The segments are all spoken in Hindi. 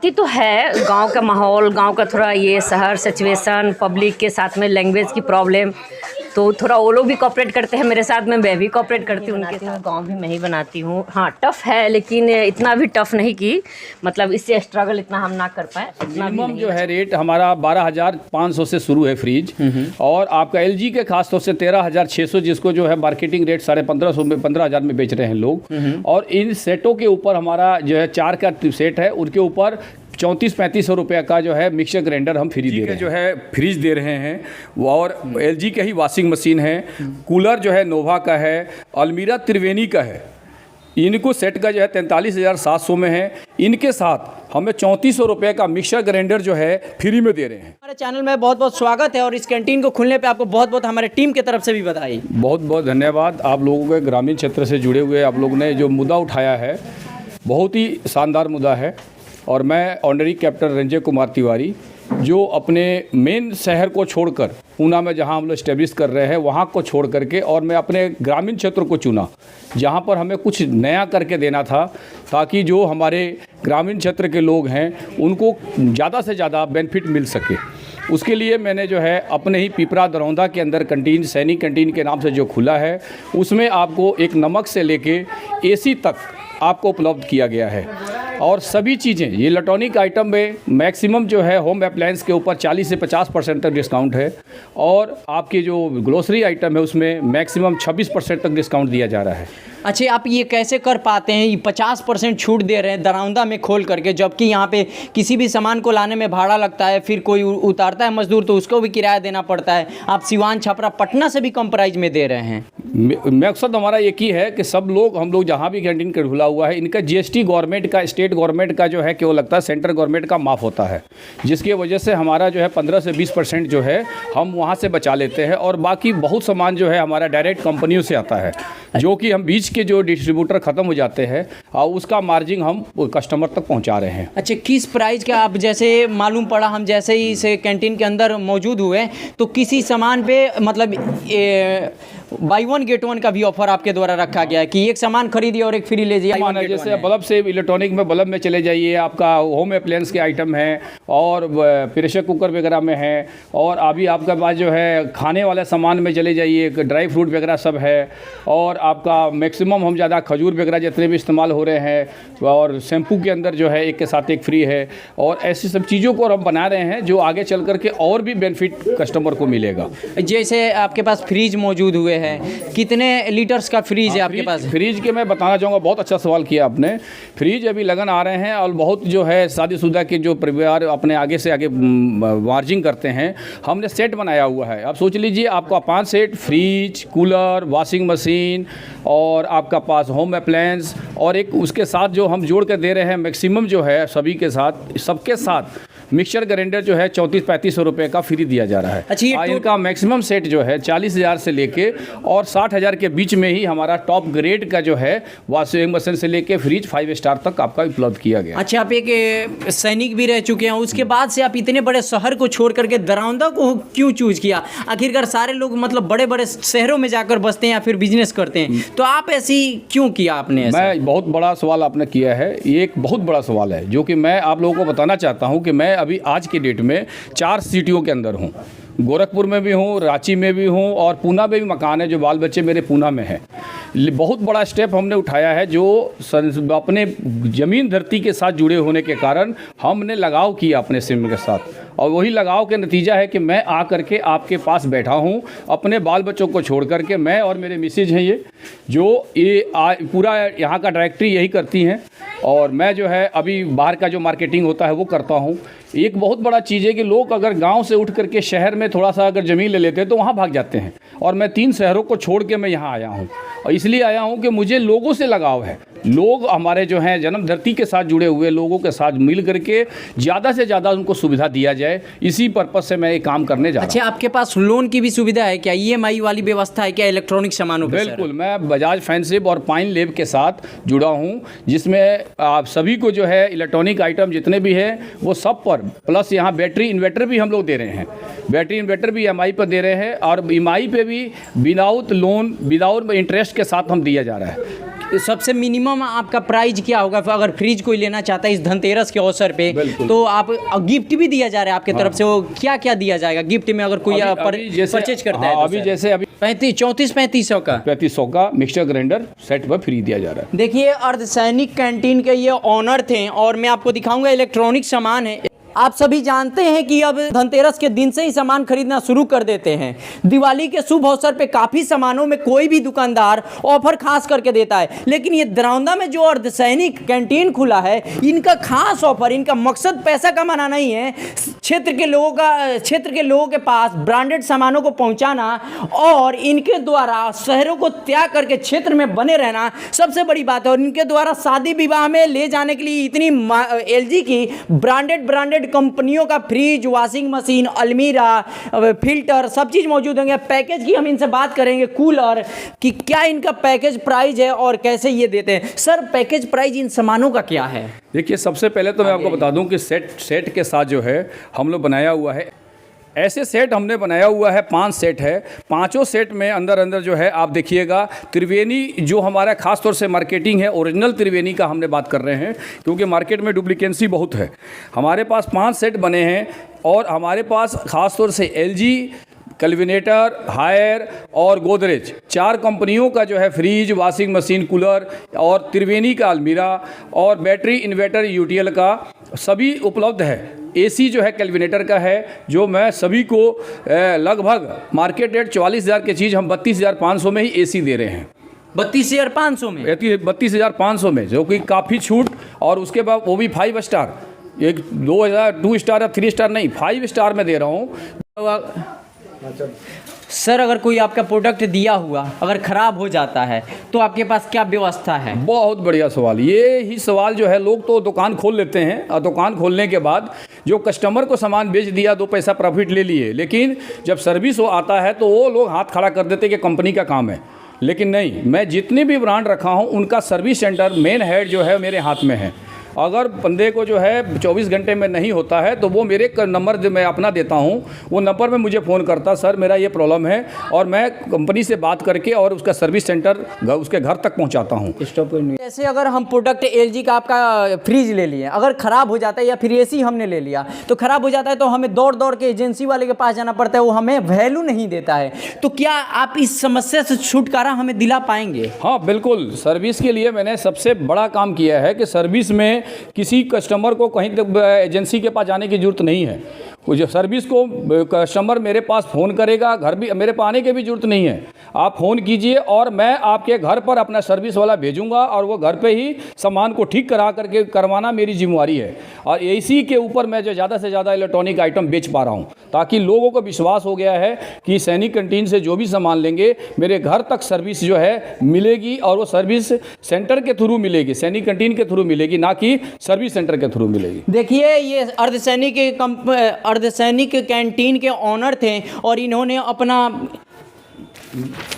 लगती तो है, गांव का माहौल, गांव का थोड़ा ये शहर सिचुएशन, पब्लिक के साथ में लैंग्वेज की प्रॉब्लम, तो थोड़ा वो लोग भी कोऑपरेट करते हैं मेरे साथ में, मैं भी कोऑपरेट करती हूँ उनके साथ। गांव भी मैं ही बनाती हूँ। हाँ टफ़ है, लेकिन इतना भी टफ़ नहीं कि मतलब इससे स्ट्रगल इतना हम ना कर पाए। मिनिमम जो है रेट हमारा 12,500 से शुरू है फ्रिज, और आपका एलजी के खास तौर से 13,600, जिसको जो है मार्केटिंग रेट 15,500 में 15,000 में बेच रहे हैं लोग। और इन सेटों के ऊपर हमारा जो है 4 का सेट है, उनके ऊपर 34-3500 रुपये का जो है मिक्सर ग्राइंडर हम फ्री दे रहे हैं, जो है फ्रिज दे रहे हैं। और एलजी का ही वॉशिंग मशीन है, कूलर जो है नोवा का है, अलमीरा त्रिवेणी का है। इनको सेट का जो है 43,700 में है। इनके साथ हमें 3400 रुपये का मिक्सर ग्राइंडर जो है फ्री में दे रहे हैं। हमारे चैनल में बहुत बहुत स्वागत है, और इस कैंटीन को खुलने पे आपको बहुत बहुत हमारे टीम की तरफ से भी बधाई। बहुत बहुत धन्यवाद। आप लोगों के ग्रामीण क्षेत्र से जुड़े हुए आप लोगों ने जो मुद्दा उठाया है, बहुत ही शानदार मुद्दा है। और मैं ऑनरी कैप्टन रंजय कुमार तिवारी, जो अपने मेन शहर को छोड़कर पूना में जहां हम लोग इस्टेब्लिश कर रहे हैं, वहां को छोड़ करके और मैं अपने ग्रामीण क्षेत्र को चुना, जहां पर हमें कुछ नया करके देना था, ताकि जो हमारे ग्रामीण क्षेत्र के लोग हैं उनको ज़्यादा से ज़्यादा बेनिफिट मिल सके। उसके लिए मैंने जो है अपने ही पिपरा दरौंदा के अंदर कैंटीन, सैनिक कैंटीन के नाम से जो खुला है, उसमें आपको एक नमक से लेके एसी तक आपको उपलब्ध किया गया है। और सभी चीज़ें, ये इलेक्ट्रॉनिक आइटम में मैक्सिमम जो है होम अप्लायंस के ऊपर 40 से 50% तक डिस्काउंट है, और आपके जो ग्रोसरी आइटम है उसमें मैक्सिमम 26% तक डिस्काउंट दिया जा रहा है। अच्छा, आप ये कैसे कर पाते हैं, ये 50% छूट दे रहे हैं दरौंदा में खोल करके, जबकि यहाँ पे किसी भी सामान को लाने में भाड़ा लगता है, फिर कोई उतारता है मजदूर तो उसको भी किराया देना पड़ता है। आप सिवान, छपरा, पटना से भी कम प्राइस में दे रहे हैं। मकसद हमारा एक ही है कि सब लोग, हम लोग जहाँ भी कैंटीन खुला हुआ है, इनका जीएसटी गवर्नमेंट का, स्टेट गवर्नमेंट का जो है क्यों लगता है, सेंट्रल गवर्नमेंट का माफ़ होता है, जिसकी वजह से हमारा जो है 15 से 20% जो है हम वहाँ से बचा लेते हैं। और बाकी बहुत सामान जो है हमारा डायरेक्ट कंपनियों से आता है, जो कि हम बीच के जो डिस्ट्रीब्यूटर ख़त्म हो जाते हैं और उसका मार्जिन हम कस्टमर तक पहुंचा रहे हैं। अच्छा, किस प्राइस का, आप जैसे मालूम पड़ा, हम जैसे ही इस कैंटीन के अंदर मौजूद हुए तो किसी सामान पे मतलब बाई 1 गेट 1 का भी ऑफर आपके द्वारा रखा गया है कि एक सामान खरीदिए और एक फ्री ले जाइए। जैसे बल्ब से इलेक्ट्रॉनिक में बल्ब में चले जाइए, आपका होम अप्लायंस के आइटम हैं, और प्रेशर कुकर वगैरह में है, और अभी आपका पास जो है खाने वाले सामान में चले जाइए, ड्राई फ्रूट वगैरह सब है, और आपका मैक्सिमम हम ज़्यादा खजूर वगैरह जितने भी इस्तेमाल हो रहे हैं, और शैम्पू के अंदर जो है एक के साथ एक फ्री है। और ऐसी सब चीज़ों को हम बना रहे हैं जो आगे चल करके और भी बेनिफिट कस्टमर को मिलेगा। जैसे आपके पास फ्रिज मौजूद हुए हैं, कितने लीटर्स का फ्रिज है आपके पास? फ्रिज के मैं बताना चाहूँगा, बहुत अच्छा सवाल किया आपने। फ्रिज अभी लगन आ रहे हैं, और बहुत जो है शादीशुदा के जो परिवार अपने आगे से आगे मार्जिन करते हैं, हमने सेट बनाया हुआ है। आप सोच लीजिए, आपका 5 set fridge, cooler, washing machine, और आपका पास होम अप्लायंस, और एक उसके साथ जो हम जोड़ कर दे रहे हैं मैक्सिमम जो है सभी के साथ, सबके साथ मिक्सर ग्राइंडर जो है 34-3500 रुपये का फ्री दिया जा रहा है। अच्छा, इनका मैक्सिमम सेट जो है 40,000 से लेके और 60,000 के बीच में ही हमारा टॉप ग्रेड का जो है वॉशिंग मशीन से लेके फ्रिज 5 स्टार तक आपका उपलब्ध किया गया। अच्छा, आप एक सैनिक भी रह चुके हैं, उसके बाद से आप इतने बड़े शहर को छोड़ करके दरौंदा को क्यों चूज किया? आखिरकार सारे लोग मतलब बड़े बड़े शहरों में जाकर बसते हैं या फिर बिजनेस करते हैं, तो आप ऐसी क्यों किया आपने? मैं, बहुत बड़ा सवाल आपने किया है, ये एक बहुत बड़ा सवाल है, जो कि मैं आप लोगों को बताना चाहता हूँ कि मैं अभी आज की डेट में 4 सिटियों के अंदर हूँ। गोरखपुर में भी हूँ, रांची में भी हूँ, और पूना में भी मकान है, जो बाल बच्चे मेरे पूना में हैं। बहुत बड़ा स्टेप हमने उठाया है, जो अपने ज़मीन धरती के साथ जुड़े होने के कारण हमने लगाव किया अपने सिम के साथ, और वही लगाव के नतीजा है कि मैं आ करके आपके पास बैठा हूँ, अपने बाल बच्चों को छोड़ करके। मैं और मेरे मिसेज हैं ये, जो ये पूरा यहाँ का डायरेक्टरी यही करती हैं, और मैं जो है अभी बाहर का जो मार्केटिंग होता है वो करता हूँ। एक बहुत बड़ा चीज़ है कि लोग अगर गांव से उठ करके शहर में थोड़ा सा अगर ज़मीन ले लेते हैं तो वहाँ भाग जाते हैं, और मैं 3 शहरों को छोड़ के मैं यहाँ आया हूँ, और इसलिए आया हूँ कि मुझे लोगों से लगाव है। लोग हमारे जो हैं जन्म धरती के साथ जुड़े हुए लोगों के साथ मिल करके ज़्यादा से ज़्यादा उनको सुविधा दिया जाए, इसी पर्पज़ से मैं ये काम करने जा रहा हूँ। अच्छा, आपके पास लोन की भी सुविधा है क्या? EMI वाली व्यवस्था है क्या इलेक्ट्रॉनिक सामानों पर? बिल्कुल, मैं बजाज फैंसिव और पाइन लेब के साथ जुड़ा हूँ, जिसमें आप सभी को जो है इलेक्ट्रॉनिक आइटम जितने भी हैं वो सब पर, प्लस यहाँ बैटरी इन्वर्टर भी हम लोग दे रहे हैं। बैटरी इन्वर्टर भी EMI पर दे रहे हैं, और EMI पे भी विदाउट लोन, विदाउट इंटरेस्ट के साथ हम दिया जा रहा है। सबसे मिनिमम आपका प्राइस क्या होगा अगर फ्रिज कोई लेना चाहता है इस धनतेरस के अवसर पे? तो आप गिफ्ट भी दिया जा रहा है आपके तरफ से, वो क्या क्या दिया जाएगा गिफ्ट में अगर कोई परचेज करता है? अभी जैसे अभी 3500 का 3500 का मिक्सचर ग्राइंडर सेट पर फ्री दिया जा रहा है। देखिए अर्धसैनिक कैंटीन के ये ऑनर थे और मैं आपको दिखाऊंगा इलेक्ट्रॉनिक सामान है। आप सभी जानते हैं कि अब धनतेरस के दिन से ही सामान खरीदना शुरू कर देते हैं। दिवाली के शुभ अवसर पे काफ़ी सामानों में कोई भी दुकानदार ऑफर खास करके देता है, लेकिन ये दरौंदा में जो अर्धसैनिक कैंटीन खुला है इनका खास ऑफर, इनका मकसद पैसा कमाना नहीं है, क्षेत्र के लोगों के पास ब्रांडेड सामानों को पहुंचाना और इनके द्वारा शहरों को त्याग करके क्षेत्र में बने रहना सबसे बड़ी बात है। और इनके द्वारा शादी विवाह में ले जाने के लिए इतनी LG की ब्रांडेड कंपनियों का फ्रिज, वॉशिंग मशीन, अलमीरा, फिल्टर सब चीज़ मौजूद होंगे। पैकेज की हम इनसे बात करेंगे, कूलर कि क्या इनका पैकेज प्राइस है और कैसे ये देते हैं। सर पैकेज प्राइस इन सामानों का क्या है? देखिए सबसे पहले तो मैं आपको बता दूं कि सेट के साथ जो है हम लोग बनाया हुआ है, ऐसे सेट हमने बनाया हुआ है 5 सेट है। 5 सेट में अंदर जो है आप देखिएगा त्रिवेणी जो हमारा खास तौर से मार्केटिंग है, ओरिजिनल त्रिवेणी का हमने बात कर रहे हैं क्योंकि मार्केट में डुप्लीकेंसी बहुत है। हमारे पास 5 सेट बने हैं और हमारे पास खास तौर से LG, कैलविनेटर, हायर और गोदरेज 4 कंपनियों का जो है फ्रिज, वॉशिंग मशीन, कूलर और त्रिवेणी का अलमीरा और बैटरी इन्वर्टर UTL का सभी उपलब्ध है। AC जो है कैलविनेटर का है जो मैं सभी को लगभग मार्केट रेट 44,000 की चीज़ हम 32,500 में ही AC दे रहे हैं। 32,500 में? 32,500 में, जो कि काफ़ी छूट, और उसके बाद वो भी 5 स्टार, एक 2 स्टार या 3 स्टार नहीं, 5 स्टार में दे रहा हूँ। सर अगर कोई आपका प्रोडक्ट दिया हुआ अगर ख़राब हो जाता है तो आपके पास क्या व्यवस्था है? बहुत बढ़िया सवाल। ये ही सवाल जो है, लोग तो दुकान खोल लेते हैं और दुकान खोलने के बाद जो कस्टमर को सामान बेच दिया, 2 पैसा प्रॉफिट ले लिए, लेकिन जब सर्विस हो आता है तो वो लोग हाथ खड़ा कर देते कि कंपनी का काम है। लेकिन नहीं, मैं जितने भी ब्रांड रखा हूँ उनका सर्विस सेंटर मेन हेड जो है मेरे हाथ में है। अगर बंदे को जो है 24 घंटे में नहीं होता है तो वो मेरे नंबर जो मैं अपना देता हूँ, वो नंबर में मुझे फ़ोन करता, सर मेरा ये प्रॉब्लम है, और मैं कंपनी से बात करके और उसका सर्विस सेंटर उसके घर तक पहुँचाता हूँ। जैसे अगर हम प्रोडक्ट LG का आपका फ्रिज ले लिए, अगर ख़राब हो जाता है या फिर AC हमने ले लिया तो ख़राब हो जाता है तो हमें दौड़ के एजेंसी वाले के पास जाना पड़ता है, वो हमें वैल्यू नहीं देता है। तो क्या आप इस समस्या से छुटकारा हमें दिला पाएंगे? हाँ बिल्कुल। सर्विस के लिए मैंने सबसे बड़ा काम किया है कि सर्विस में किसी कस्टमर को कहीं एजेंसी के पास जाने की ज़रूरत नहीं है। वो जो सर्विस को कस्टमर मेरे पास फ़ोन करेगा, घर भी मेरे पास आने की भी ज़रूरत नहीं है। आप फ़ोन कीजिए और मैं आपके घर पर अपना सर्विस वाला भेजूंगा और वो घर पे ही सामान को ठीक करा करके करवाना मेरी जिम्मेवारी है। और इसी के ऊपर मैं जो ज़्यादा से ज़्यादा इलेक्ट्रॉनिक आइटम बेच पा रहा हूँ, ताकि लोगों को विश्वास हो गया है कि सैनिक कैंटीन से जो भी सामान लेंगे मेरे घर तक सर्विस जो है मिलेगी, और वो सर्विस सेंटर के थ्रू मिलेगी, सैनिक कैंटीन के थ्रू मिलेगी, ना कि सर्विस सेंटर के थ्रू मिलेगी। देखिए ये अर्धसैनिक कैंटीन के ऑनर थे और इन्होंने अपना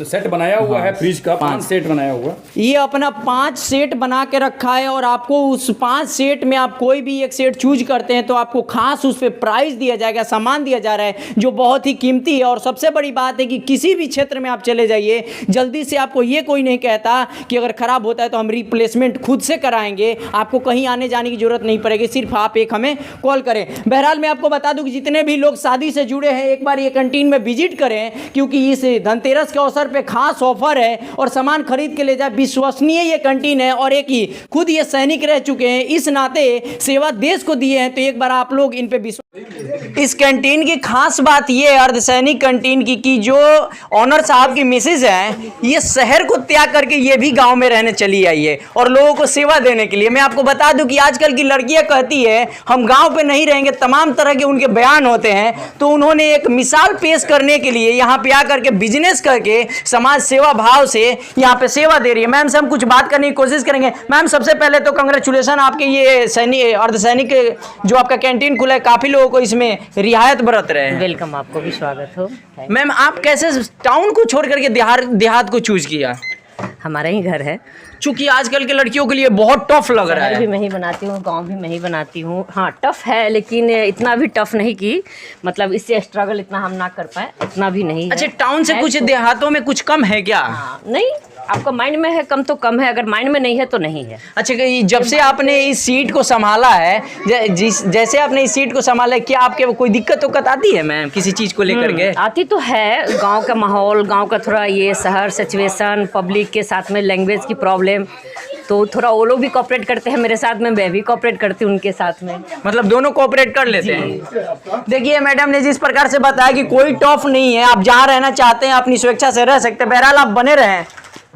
सेट बनाया हुआ है, फ्रिज का 5 सेट बनाया हुआ, ये अपना 5 सेट बना के रखा है। और आपको उस 5 सेट में आप कोई भी एक सेट चूज करते हैं तो आपको खास उस पर प्राइस दिया जाएगा, सामान दिया जा रहा है जो बहुत ही कीमती है। और सबसे बड़ी बात है कि किसी भी क्षेत्र में आप चले जाइए, जल्दी से आपको ये कोई नहीं कहता कि अगर ख़राब होता है तो हम रिप्लेसमेंट खुद से कराएंगे, आपको कहीं आने जाने की ज़रूरत नहीं पड़ेगी, सिर्फ आप एक हमें कॉल करें। बहरहाल मैं आपको बता दूँ कि जितने भी लोग शादी से जुड़े हैं एक बार ये कैंटीन में विजिट करें, क्योंकि इस धनतेरस के अवसर पे खास ऑफर है और सामान खरीद के ले जाए। विश्वसनीय ये कैंटीन है और एक ही खुद ये सैनिक रह चुके हैं, इस नाते सेवा देश को दिए हैं, तो एक बार आप लोग इन पे विश्वास। इस कैंटीन की खास बात ये है अर्धसैनिक कैंटीन की कि जो ऑनर साहब की मिसेज है ये शहर को त्याग करके ये भी गांव में रहने चली आई है और लोगों को सेवा देने के लिए। मैं आपको बता दूं कि आजकल की लड़कियां कहती है हम गांव पे नहीं रहेंगे, तमाम तरह के उनके बयान होते हैं, तो उन्होंने एक मिसाल पेश करने के लिए यहाँ पे आकर के बिजनेस करके समाज सेवा भाव से यहाँ पे सेवा दे रही है। मैम से हम कुछ बात करने की कोशिश करेंगे। मैम सबसे पहले तो कांग्रेचुलेसन, आपके ये अर्धसैनिक जो आपका कैंटीन खुला है, काफी लोगों को इसमें रियायत बरत रहे हैं। वेलकम, आपको भी स्वागत हो। मैम आप कैसे टाउन को छोड़ करके देहात को चूज किया? हमारा ही घर है, चूंकि आजकल के लड़कियों के लिए बहुत टफ लग रहा है। भी मैं ही बनाती हूँ, गांव भी मैं ही बनाती हूँ। हाँ टफ है, लेकिन इतना भी टफ नहीं कि मतलब इससे स्ट्रगल इतना हम ना कर पाए, इतना भी नहीं। अच्छा टाउन से कुछ देहातों में कुछ कम है क्या? हाँ, नहीं आपका माइंड में है कम तो कम है, अगर माइंड में नहीं है तो नहीं है। अच्छा, कि जब से आपने इस सीट को संभाला है, जैसे आपने इस सीट को संभाला है, क्या आपके कोई दिक्कत आती है मैम किसी चीज़ को लेकर के? आती तो है, गांव का माहौल, गांव का थोड़ा ये शहर सिचुएशन, पब्लिक के साथ में लैंग्वेज की प्रॉब्लम, तो थोड़ा वो लोग भी कोऑपरेट करते हैं मेरे साथ में, मैं भी कोऑपरेट करती हूँ उनके साथ में। मतलब दोनों कोऑपरेट कर लेते हैं। देखिए मैडम ने जिस प्रकार से बताया कि कोई टॉप नहीं है, आप जहाँ रहना चाहते हैं अपनी स्वेच्छा से रह सकते हैं। बहरहाल आप बने रहें।